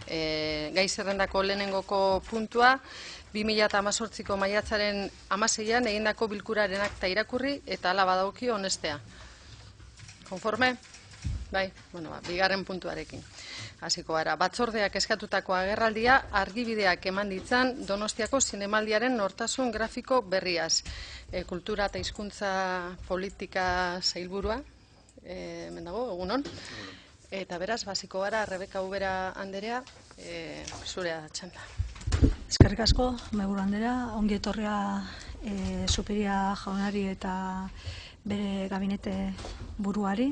Gai zerrendako lehenengoko puntua, 2018ko maiatzaren 16an egindako bilkuraren akta irakurri eta hala badauki onestea. Konforme? Bai, bigarren puntuarekin. Hasiko gara, batzordeak eskatutako agerraldia argibideak eman ditzan Donostiako zinemaldiaren nortasun grafiko berriaz. Kultura eta hizkuntza politika sailburua, hemen dago, egunon. Eta beraz, basiko gara, Rebeka Ubera anderea, zurea txanda. Eskerrik asko, mahaiburu anderea, ongi etorria Zupiria jaunari eta bere gabinete buruari.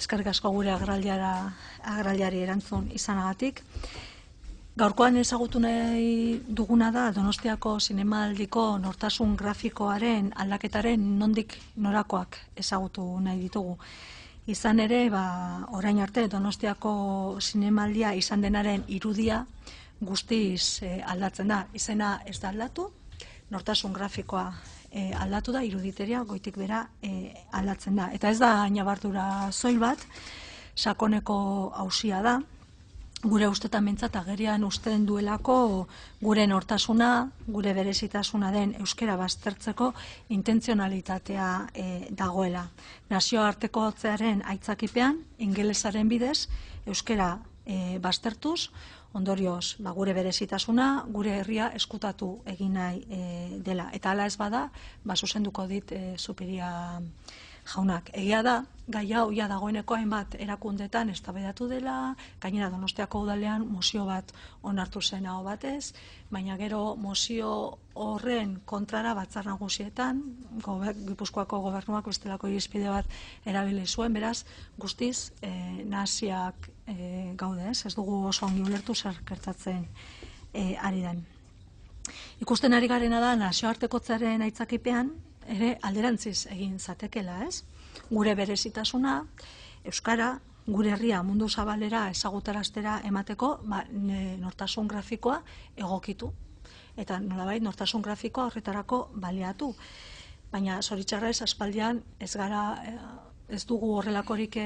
Eskerrik asko gure agerraldiari erantzun izanagatik. Gaurkoan ezagutu nahi duguna da Donostiako zinemaldiko nortasun grafikoaren aldaketaren nondik norakoak ezagutu nahi ditugu. Izan ere, orain arte Donostiako zinemaldia izan denaren irudia guztiz aldatzen da. Izena ez da aldatu, nortasun grafikoa aldatu da, iruditeria goitik bera aldatzen da. Eta ez da ñabardura soil bat, sakoneko auzia da, gure ustetan behintzat agerian usten duelako gure nortasuna, gure berezitasuna den euskara baztertzeko intentzionalitatea dagoela. Nazioartekotzearen aitzakipean, ingelesaren bidez, euskara baztertuz, ondorioz, gure berezitasuna, gure herria eskutatu egin nahi dela. Eta hala ez bada, zuzenduko dit Zupiria jaunak. Egia da, gai hau ja dagoeneko hainbat erakundetan eztabaidatu dela, gainera Donostiako udalean mozio bat onartu zen aho batez, baina gero mozio horren kontrara Batzar Nagusietan, Gipuzkoako gobernuak bestelako irizpide bat erabili zuen, beraz, guztiz nahasiak gaude, ez dugu oso ongi ulertu zer gertatzen ari den. Ikusten ari garena da nazioartekotzearen aitzakipean ere alderantziz egin zatekela, ez? Gure berezitasuna, euskara, gure herria mundu zabalera ezagutaraztera emateko, nortasun grafikoa egokitu. Eta nolabait nortasun grafikoa horretarako baliatu. Baina zoritxarrez aspaldian ez dugu horrelakorik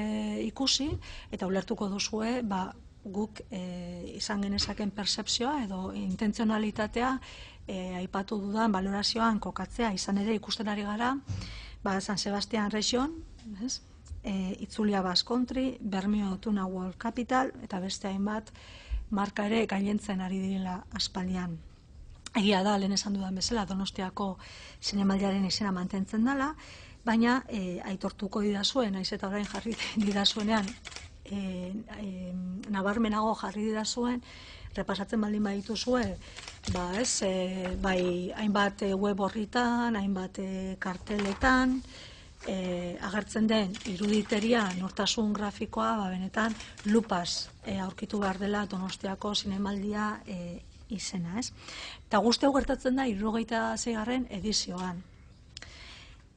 ikusi, eta ulertuko duzue, guk izan genezaken percepzioa edo intentzionalitatea aipatu dudan balorazioan kokatzea. Izan ere ikusten ari gara San Sebastian Region, Itzulia Basque Country, Bermeo Tuna World Capital eta beste hainbat marka ere gailentzen ari direla aspaldian. Egia da, lehen esan dudan bezala, Donostiako zinemaldiaren izena mantentzen dela, baina aitortuko didazuen, naiz eta orain jarri didazuenean, nabarmenago jarri didazuen, repasatzen baldin badituzue, bai hainbat web horritan, hainbat karteletan, agertzen den iruditeria nortasun grafikoa, benetan lupaz aurkitu behar dela Donostiako zinemaldia izena, ez? Eta guzti hau gertatzen da 76. edizioan.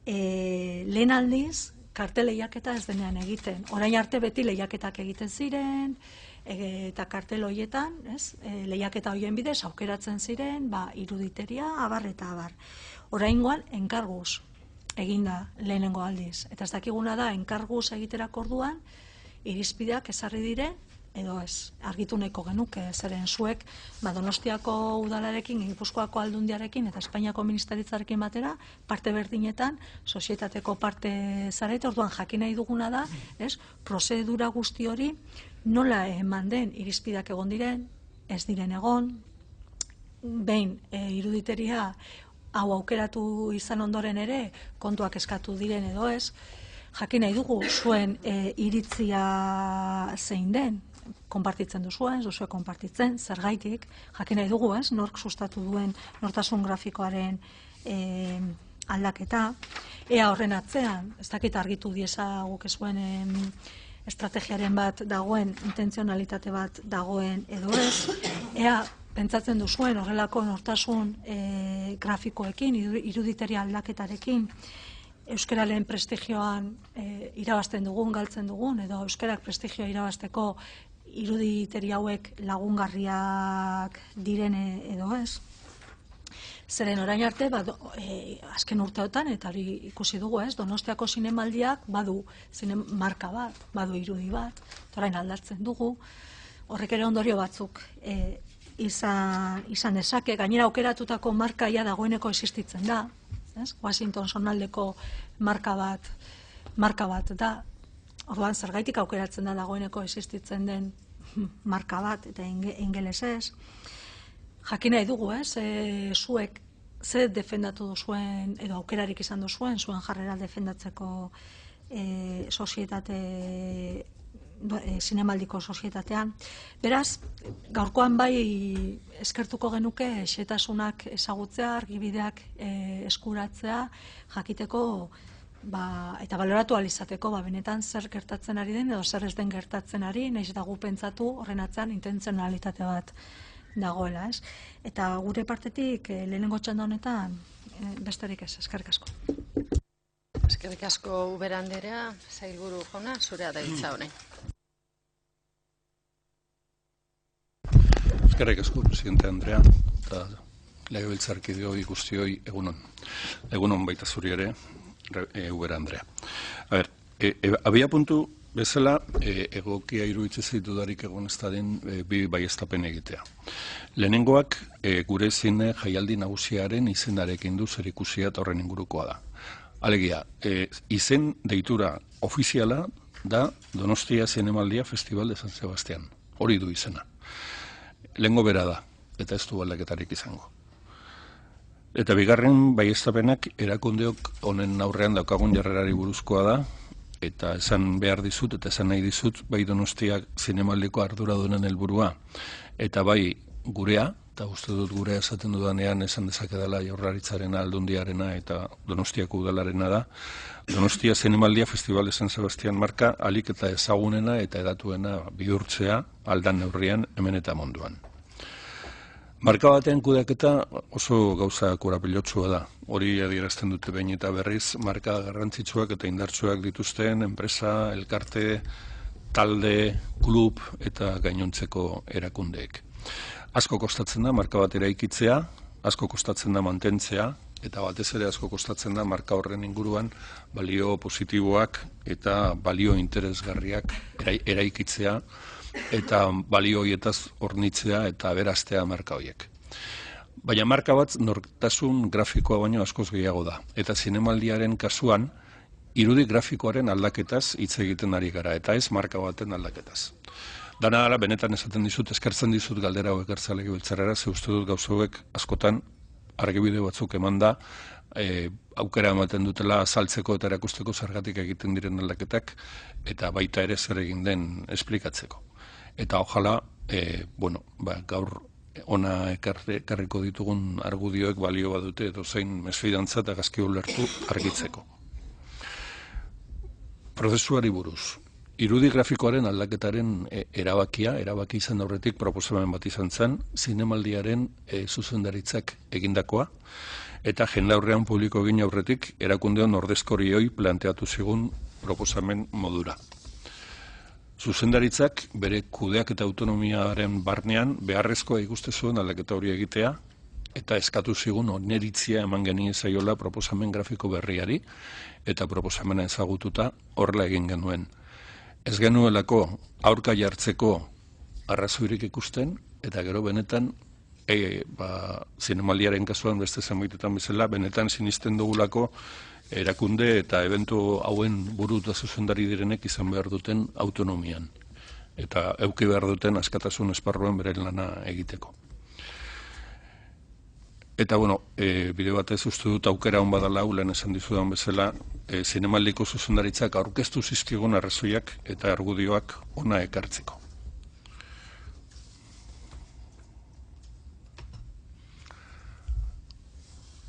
Lehen aldiz, kartel lehiaketa ez denean egiten. Orain arte beti lehiaketak egiten ziren, eta kartel horietan, lehiaketa horien bidez aukeratzen ziren, iruditeria, abar eta abar. Oraingoan enkarguz eginda lehenengo aldiz. Eta ez dakiguna da, enkarguz egiterako orduan, irizpideak ezarri diren, edo ez, argitu nahiko genuke, zeren zuek Donostiako udalarekin, Gipuzkoako aldundiarekin eta Espainiako ministeritzarekin batera, parte berdinetan, sozietateko parte zarete, orduan jakin nahi duguna da, prozedura guzti hori nola eman den irizpideak egon diren, ez diren egon, behin iruditeria hau aukeratu izan ondoren ere, kontuak eskatu diren edo ez, jakin nahi dugu zuen iritzia zein den, konpartitzen duzuen, duzue konpartitzen, zergaitik, jakin nahi dugu, nork sustatu duen nortasun grafikoaren aldaketa, ea horren atzean, ez dakit argitu diezaguk zuen estrategiaren bat dagoen, intentzionalitate bat dagoen edo ez, ea pentsatzen duzuen horrelako nortasun grafikoekin, iruditeria aldaketarekin, euskararen prestigioan irabazten dugun, galtzen dugun, edo euskarak prestigioa irabazteko iruditeri hauek lagungarriak diren edo ez. Zeren orain arte, azken urteotan, eta hori ikusi dugu ez, Donostiako zinemaldiak badu marka bat, badu irudi bat, orain aldatzen dugu. horrek ere ondorio batzuk izan ezake, gainera aukeratutako markaia dagoeneko existitzen da, Washington zonaldeko marka bat da, orduan zergaitik aukeratzen da dagoeneko existitzen den marka bat, eta ingelesez. Jakin nahi dugu, zuek ze defendatu duzuen, edo aukerarik izan duzuen, zuen jarrera defendatzeko sozietate, zinemaldiko sozietatean. Beraz, gaurkoan bai eskertuko genuke xehetasunak ezagutzea, argibideak eskuratzea, jakiteko eta baloratu ahal izateko benetan zer gertatzen ari den edo zer ez den gertatzen ari, nahiz eta gu pentsatu horren atzean intentzionalitate bat dagoela, ez? Eta gure partetik lehenengo txanda honetan besterik ez, eskerrik asko. Eskerrik asko Ubera anderea, sailburu jauna, zurea da hitza honen. Eskerrik asko, presidente Andrea, eta legebiltzarkideoi guztioi egunon. Egunon baita zuri ere, Ubera Andrea. Abia puntu bezala, egokia iruditzen zitudarik egon ez da den bi baieztapen egitea. Lehenengoak, gure zine jaialdi nagusiaren izenarekin du zerikusia eta horren ingurukoa da. Alegia, izen deitura ofiziala da Donostia Zinemaldia Festival de San Sebastián. Hori du izena. Lehengo bera da, eta ez du aldaketarik izango. Eta bigarren baieztapenak erakundeok honen aurrean daukagun jarrerari buruzkoa da, eta esan behar dizut, eta esan nahi dizut, bai Donostia Zinemaldiko arduradunen helburua, eta bai gurea, eta uste dut gurea esaten dudanean esan dezakedala Jaurlaritzarena, Aldundiarena eta Donostiako udalarena da, Donostia Zinemaldia Festival de San Sebastián marka alik eta ezagunena eta edatuena bihurtzea aldan neurrian hemen eta munduan. Marka batean kudeaketa oso gauza korapilotsua da. Hori adierazten dute behin eta berriz, marka garrantzitsuak eta indartsuak dituzten enpresa, elkarte, talde, klub eta gainontzeko erakundeek. Asko kostatzen da marka bat eraikitzea, asko kostatzen da mantentzea, eta batez ere asko kostatzen da marka horren inguruan balio positiboak eta balio interesgarriak eraikitzea, eta balio horietaz hornitzea eta aberastea marka horiek. Baina marka bat nortasun grafikoa baino askoz gehiago da. Eta zinemaldiaren kasuan, irudi grafikoaren aldaketaz hitz egiten ari gara, eta ez marka baten aldaketaz. Dana dela, benetan esaten dizut, eskertzen dizut galdera hauek hartzalegi biltzarrera, ze uste dut gauza hauek askotan argibide batzuk eman da, aukera ematen dutela azaltzeko eta erakusteko zergatik egiten diren aldaketak, eta baita ere zer egin den esplikatzeko. Eta ojala, gaur ona ekarriko ditugun argudioek balio badute edo zein mesfidantza eta gazki ulertu argitzeko. Prozesuari buruz. Irudi grafikoaren aldaketaren erabaki izan aurretik proposamen bat izan zen, zinemaldiaren zuzendaritzak egindakoa, eta jendaurrean publiko egin aurretik erakundeon ordezkorioi planteatu zigun proposamen modura. Zuzendaritzak bere kudeak eta autonomiaren barnean beharrezkoa ikuste zuen aldaketa hori egitea, eta eskatu zigun oneritzia eman genien zaiola proposamen grafiko berriari, eta proposamena ezagututa horrela egin genuen. Ez genuelako aurka jartzeko arrazoirik ikusten, eta gero benetan, zinemaldiaren kasuan beste zenbaitetan bezala, benetan sinisten dugulako erakunde eta eventu hauen buru eta zuzendari direnek izan behar duten autonomian. Eta euki behar duten askatasun esparruan bere lana egiteko. Eta, bide batez uste dut aukera hon badala, ulen esan dizudan bezala, zinemaldiko zuzendaritzak aurkeztu zizkigun arrazoiak eta argudioak ona ekartzeko.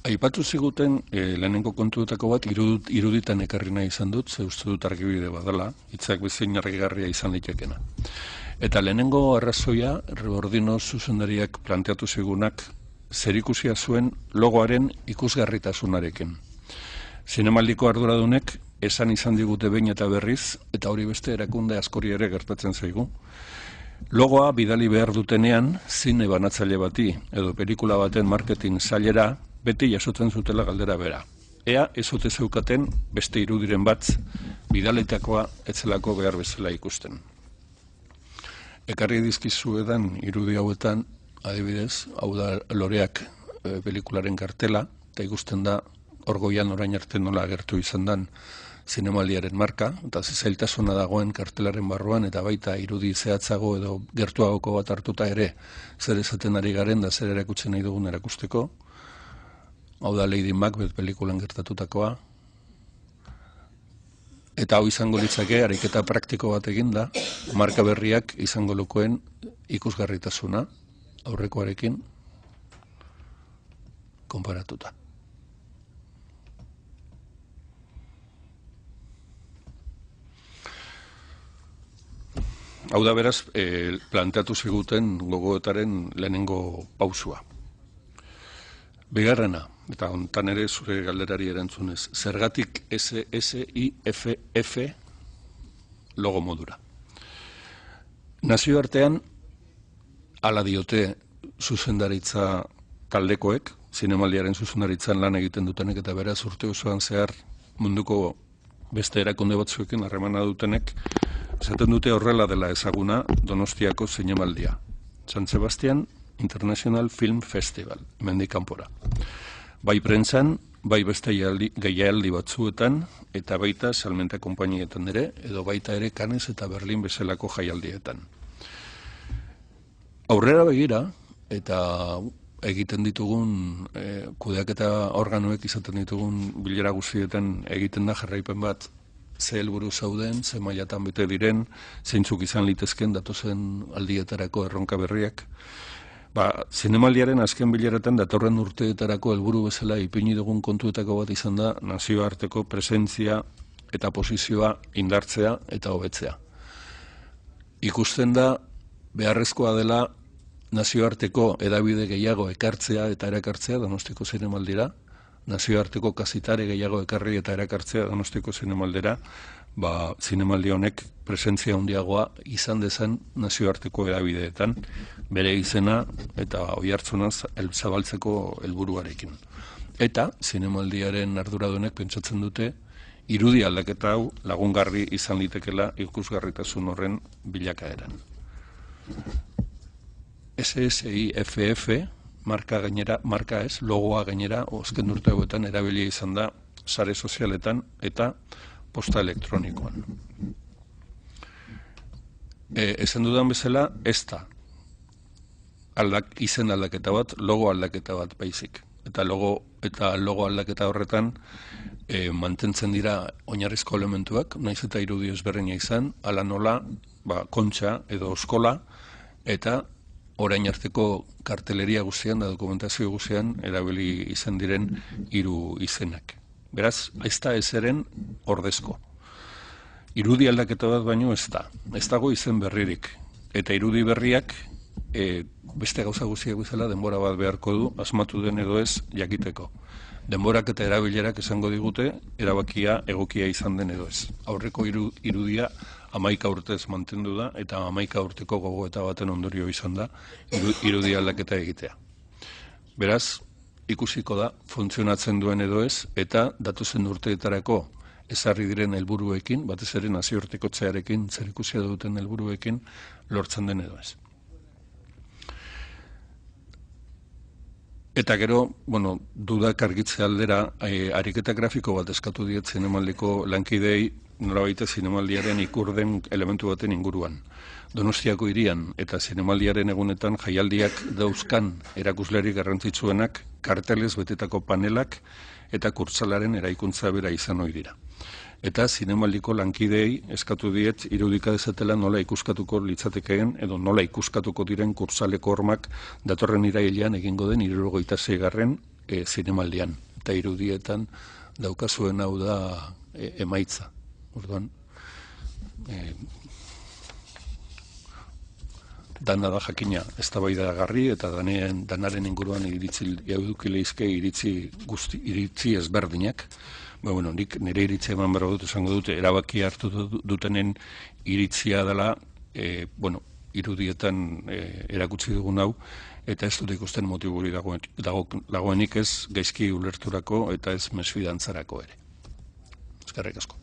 Aipatu ziguten lehenengo kontuetako bat iruditan ekarri nahi izan dut, ze uste dut argibide badala, hitzak bezain argigarria izan litekena. Eta lehenengo arrazoia, Rebordino zuzendariak planteatu zigunak, zerikusia zuen logoaren ikusgarritasunarekin. Zinemaldiko arduradunek esan izan digute behin eta berriz, eta hori beste erakunde askori ere gertatzen zaigu. Logoa bidali behar dutenean, zine banatzaile bati edo pelikula baten marketing sailera, beti jasotzen zutela galdera bera. Ea ez ote zeukaten beste irudiren bat bidaletakoa etzelako behar bezala ikusten. Ekarri dizkizuedan irudi hauetan, adibidez, hau da Loreak pelikularen kartela, eta ikusten da orgoian orain arte nola agertu izan dan zinemaldiaren marka, eta zailtasuna dagoen kartelaren barruan, eta baita irudi zehatzago edo gertuagoko bat hartuta ere zer esaten ari garen da zer erakutzen nahi dugun erakusteko. Hau da Lady Macbeth pelikulan gertatutakoa. Eta hau izango litzake ariketa praktiko bat eginda, marka berriak izango lukeen ikusgarritasuna aurrekoarekin konparatuta. Hau da beraz, planteatu ziguten gogoetaren lehenengo pausua. Bigarrena, eta hontan ere zure galderari erantzunez, zergatik SSIFF logo modura. Nazioartean, hala diote zuzendaritza taldekoek, zinemaldiaren zuzendaritzan lan egiten dutenek, eta beraz urte osoan zehar munduko beste erakunde batzuekin harremana dutenek, esaten dute horrela dela ezaguna Donostiako zinemaldia. San Sebastian International Film Festival, hemendik kanpora. Bai prentsan, bai beste gehialdi batzuetan, eta baita salmenta konpainietan ere, edo baita ere Cannes eta Berlin bezalako jaialdietan. Aurrera begira, eta egiten ditugun, kudeaketa organoek izaten ditugun bilera guztietan egiten da jarraipen bat, ze helburu zauden, ze mailatan bete diren, zeintzuk izan litezken datozen aldietarako erronka berriak. Zinemaldiaren azken bileretan datorren urteetarako helburu bezala ipini dugun kontuetako bat izan da nazioarteko presentzia eta posizioa indartzea eta hobetzea. Ikusten da beharrezkoa dela nazioarteko hedabide gehiago ekartzea eta erakartzea Donostiko zinemaldira, nazioarteko kazitare gehiago ekarri eta erakartzea Donostiko zinemaldera, zinemaldi honek presentzia handiagoa izan dezan nazioarteko hedabideetan, bere izena eta oihartzunaz zabaltzeko helburuarekin. Eta zinemaldiaren arduradunek pentsatzen dute irudi aldaketa hau lagungarri izan litekela ikusgarritasun horren bilakaeran. SSIFF marka ez, logoa gainera, azken urte hauetan erabilia izan da sare sozialetan eta posta elektronikoan. Esan dudan bezala, ez da izen aldaketa bat, logo aldaketa bat baizik. Eta logo aldaketa horretan mantentzen dira oinarrizko elementuak, naiz eta irudi ezberdina izan, hala nola, kontxa edo oskola, eta orain arteko karteleria guztian da dokumentazio guztian erabili izan diren 3 izenak. Beraz, ez da ezeren ordezko. Irudi aldaketa bat baino ez da. Ez dago izen berririk. Eta irudi berriak beste gauza guztiak bezala denbora bat beharko du, asmatu den edo ez jakiteko. Denborak eta erabilerak esango digute, erabakia egokia izan den edo ez. Aurreko irudia 11 urtez mantendu da, eta 11 urteko gogoeta baten ondorio izan da, irudi aldaketa egitea. Beraz, ikusiko da, funtzionatzen duen edo ez, eta datozen urteetarako ezarri diren helburuekin, batez ere nazioartekotzearekin, zerikusia duten helburuekin, lortzen den edo ez. Eta gero, dudak argitze aldera, ariketa grafiko bat eskatu diet zinemaldiko lankidei, nolabait zinemaldiaren ikurden elementu baten inguruan. Donostiako hirian eta zinemaldiaren egunetan jaialdiak dauzkan erakuslerik garrantzitsuenak, kartelez betetako panelak eta kurtsalaren eraikuntza bera izan ohi dira. Eta zinemaldiko lankidei eskatu diet irudika dezatela nola ikuskatuko litzatekeen edo nola ikuskatuko diren kurtsaleko hormak datorren irailean egingo den 76. Zinemaldian. Eta irudietan daukazuen hau da emaitza. Orduan, dana da jakina eztabaidagarri eta danaren inguruan edukileizke iritzi ezberdinak. Nik nire iritzia eman behar dut esango dute, erabaki hartu dutenen iritzia dela, irudietan erakutsi dugun hau, eta ez dut ikusten motiburi dagoenik ez gaizki ulerturako eta ez mesfidantzarako ere. Eskerrik asko.